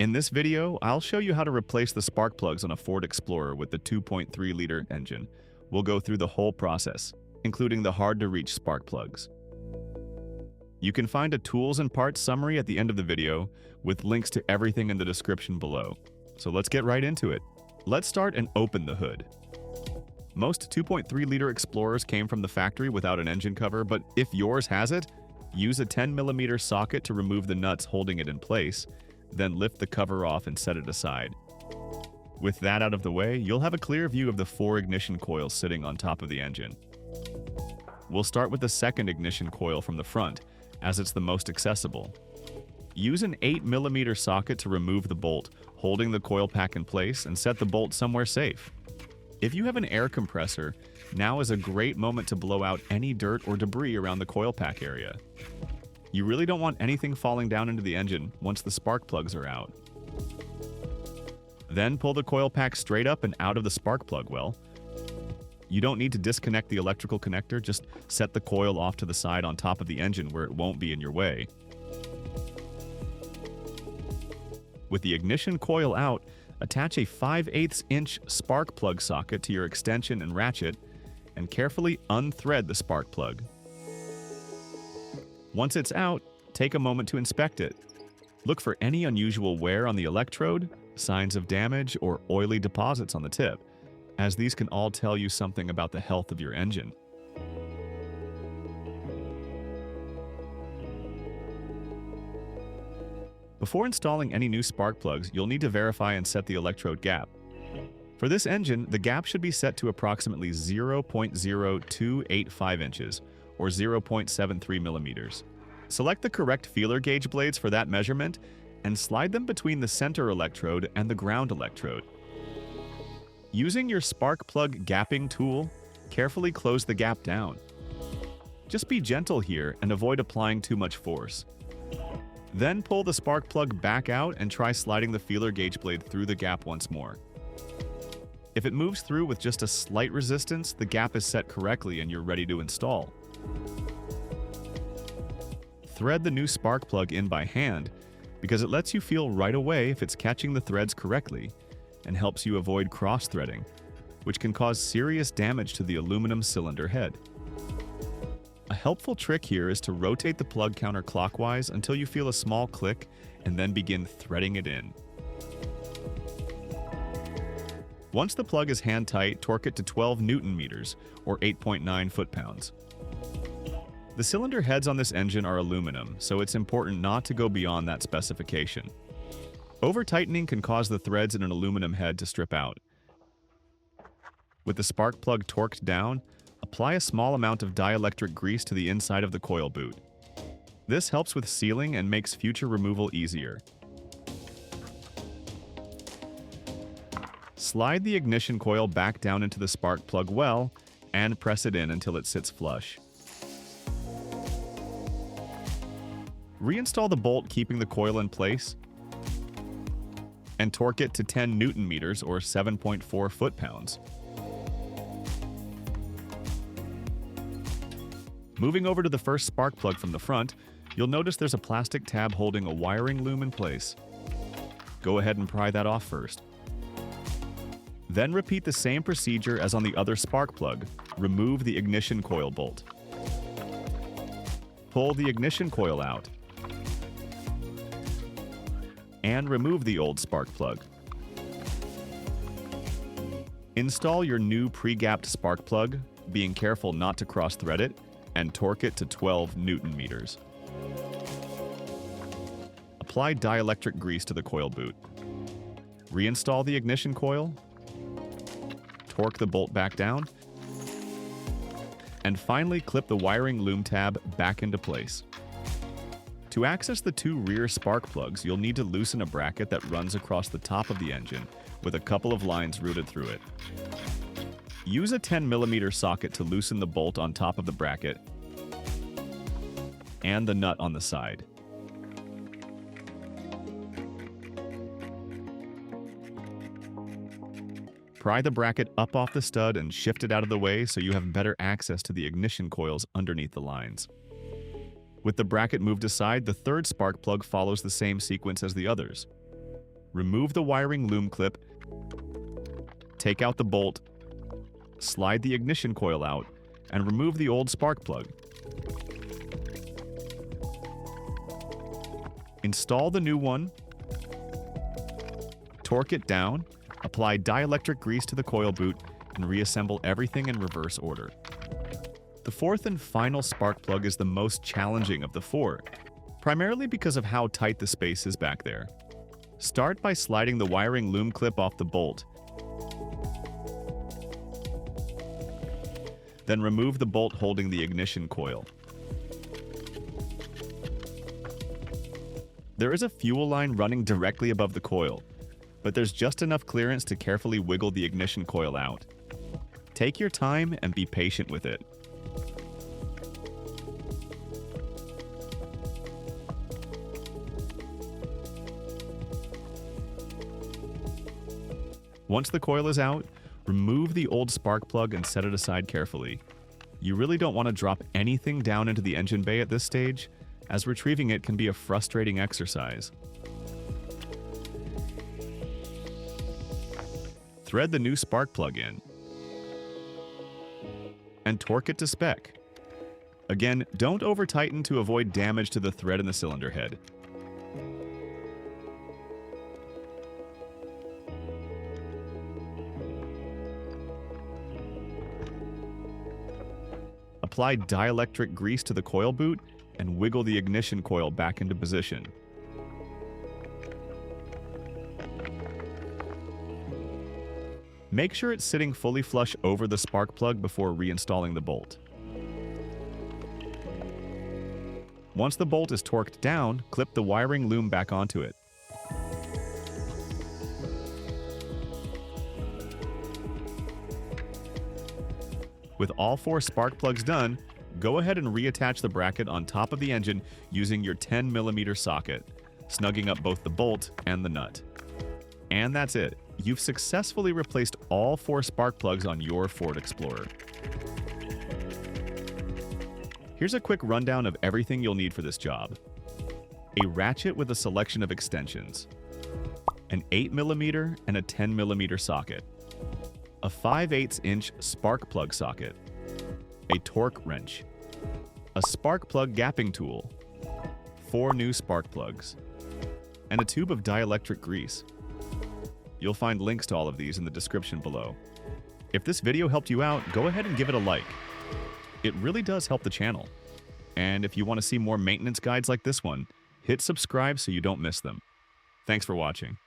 In this video, I'll show you how to replace the spark plugs on a Ford Explorer with the 2.3-liter engine. We'll go through the whole process, including the hard-to-reach spark plugs. You can find a tools and parts summary at the end of the video with links to everything in the description below. So let's get right into it. Let's start and open the hood. Most 2.3-liter Explorers came from the factory without an engine cover, but if yours has it, use a 10mm socket to remove the nuts holding it in place, then lift the cover off and set it aside. With that out of the way, you'll have a clear view of the 4 ignition coils sitting on top of the engine. We'll start with the second ignition coil from the front, as it's the most accessible. Use an 8mm socket to remove the bolt, holding the coil pack in place, and set the bolt somewhere safe. If you have an air compressor, now is a great moment to blow out any dirt or debris around the coil pack area. You really don't want anything falling down into the engine once the spark plugs are out. Then pull the coil pack straight up and out of the spark plug well. You don't need to disconnect the electrical connector, just set the coil off to the side on top of the engine where it won't be in your way. With the ignition coil out, attach a 5/8" spark plug socket to your extension and ratchet, and carefully unthread the spark plug. Once it's out, take a moment to inspect it. Look for any unusual wear on the electrode, signs of damage, or oily deposits on the tip, as these can all tell you something about the health of your engine. Before installing any new spark plugs, you'll need to verify and set the electrode gap. For this engine, the gap should be set to approximately 0.0285 inches, or 0.73 millimeters. Select the correct feeler gauge blades for that measurement and slide them between the center electrode and the ground electrode. Using your spark plug gapping tool, carefully close the gap down. Just be gentle here and avoid applying too much force. Then pull the spark plug back out and try sliding the feeler gauge blade through the gap once more. If it moves through with just a slight resistance, the gap is set correctly and you're ready to install. Thread the new spark plug in by hand because it lets you feel right away if it's catching the threads correctly and helps you avoid cross-threading, which can cause serious damage to the aluminum cylinder head. A helpful trick here is to rotate the plug counterclockwise until you feel a small click and then begin threading it in. Once the plug is hand-tight, torque it to 12 Newton-meters, or 8.9 foot-pounds. The cylinder heads on this engine are aluminum, so it's important not to go beyond that specification. Over-tightening can cause the threads in an aluminum head to strip out. With the spark plug torqued down, apply a small amount of dielectric grease to the inside of the coil boot. This helps with sealing and makes future removal easier. Slide the ignition coil back down into the spark plug well and press it in until it sits flush. Reinstall the bolt keeping the coil in place and torque it to 10 Newton-meters or 7.4 foot-pounds. Moving over to the first spark plug from the front, you'll notice there's a plastic tab holding a wiring loom in place. Go ahead and pry that off first. Then repeat the same procedure as on the other spark plug. Remove the ignition coil bolt. Pull the ignition coil out. And remove the old spark plug. Install your new pre-gapped spark plug, being careful not to cross-thread it, and torque it to 12 Newton-meters. Apply dielectric grease to the coil boot. Reinstall the ignition coil. Torque the bolt back down, and finally clip the wiring loom tab back into place. To access the 2 rear spark plugs, you'll need to loosen a bracket that runs across the top of the engine with a couple of lines routed through it. Use a 10mm socket to loosen the bolt on top of the bracket and the nut on the side. Pry the bracket up off the stud and shift it out of the way so you have better access to the ignition coils underneath the lines. With the bracket moved aside, the third spark plug follows the same sequence as the others. Remove the wiring loom clip, take out the bolt, slide the ignition coil out, and remove the old spark plug. Install the new one, torque it down, apply dielectric grease to the coil boot, and reassemble everything in reverse order. The fourth and final spark plug is the most challenging of the four, primarily because of how tight the space is back there. Start by sliding the wiring loom clip off the bolt. Then remove the bolt holding the ignition coil. There is a fuel line running directly above the coil, but there's just enough clearance to carefully wiggle the ignition coil out. Take your time and be patient with it. Once the coil is out, remove the old spark plug and set it aside carefully. You really don't want to drop anything down into the engine bay at this stage, as retrieving it can be a frustrating exercise. Thread the new spark plug in and torque it to spec. Again, don't over-tighten to avoid damage to the thread in the cylinder head. Apply dielectric grease to the coil boot and wiggle the ignition coil back into position. Make sure it's sitting fully flush over the spark plug before reinstalling the bolt. Once the bolt is torqued down, clip the wiring loom back onto it. With all four spark plugs done, go ahead and reattach the bracket on top of the engine using your 10mm socket, snugging up both the bolt and the nut. And that's it. You've successfully replaced all four spark plugs on your Ford Explorer. Here's a quick rundown of everything you'll need for this job. A ratchet with a selection of extensions, an 8mm and a 10mm socket, a 5/8" spark plug socket, a torque wrench, a spark plug gapping tool, 4 new spark plugs, and a tube of dielectric grease. You'll find links to all of these in the description below. If this video helped you out, go ahead and give it a like. It really does help the channel. And if you want to see more maintenance guides like this one, hit subscribe so you don't miss them. Thanks for watching.